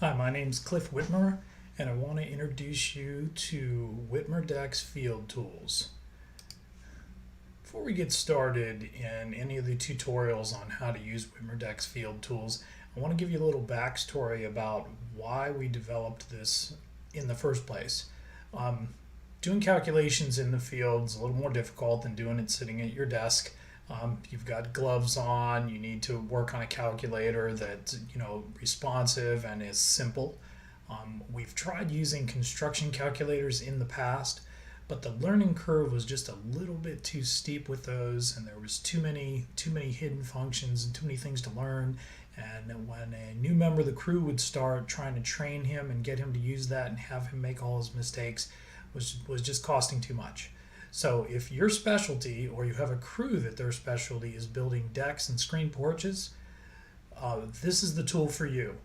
Hi, my name's Cliff Whitmer, and I want to introduce you to Whitmer Deck's Field Tools. Before we get started in any of the tutorials on how to use Whitmer Deck's Field Tools, I want to give you a little backstory about why we developed this in the first place. Doing calculations in the field is a little more difficult than doing it sitting at your desk. You've got gloves on, you need to work on a calculator that's responsive and is simple. We've tried using construction calculators in the past, but the learning curve was just a little bit too steep with those, and there was too many hidden functions and too many things to learn. And when a new member of the crew would start trying to train him and get him to use that and have him make all his mistakes was just costing too much. So if your specialty, or you have a crew that their specialty is building decks and screen porches, this is the tool for you.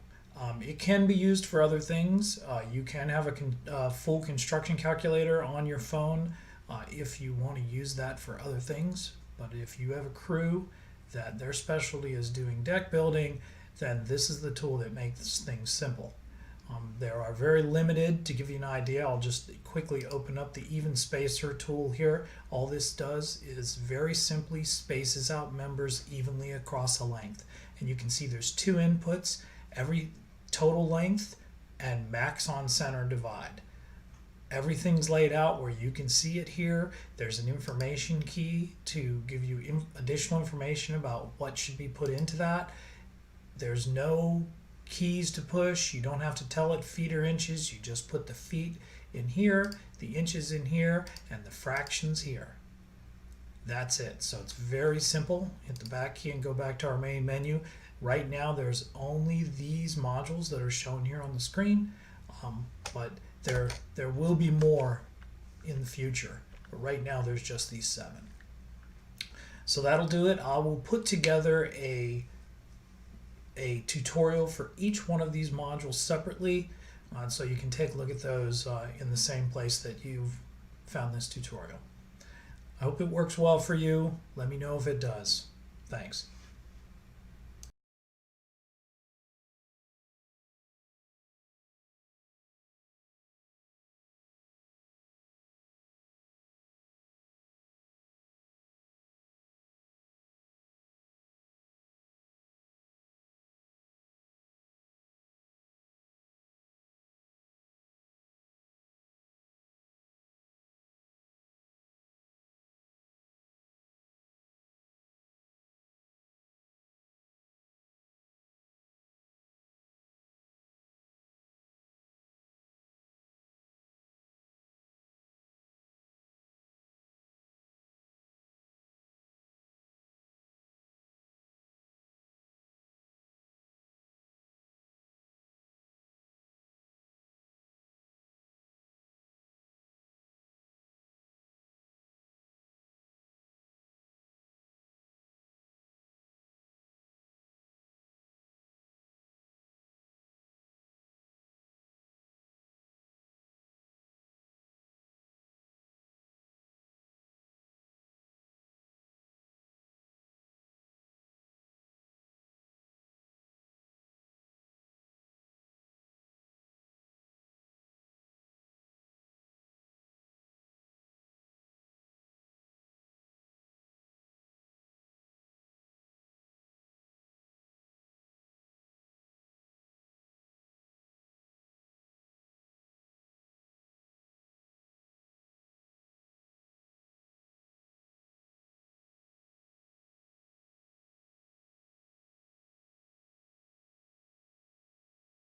It can be used for other things. You can have a full construction calculator on your phone if you want to use that for other things. But if you have a crew that their specialty is doing deck building, then this is the tool that makes things simple. There are very limited. To give you an idea, I'll just quickly open up the even spacer tool here. All this does is very simply spaces out members evenly across a length. And you can see there's two inputs, every total length and max on center divide. Everything's laid out where you can see it here. There's an information key to give you additional information about what should be put into that. There's no keys to push. You don't have to tell it feet or inches. You just put the feet in here, the inches in here, and the fractions here. That's it. So it's very simple. Hit the back key and go back to our main menu. Right now there's only these modules that are shown here on the screen, but there will be more in the future. But right now there's just these 7. So that'll do it. I will put together a tutorial for each one of these modules separately, so you can take a look at those in the same place that you've found this tutorial. I hope it works well for you. Let me know if it does. Thanks.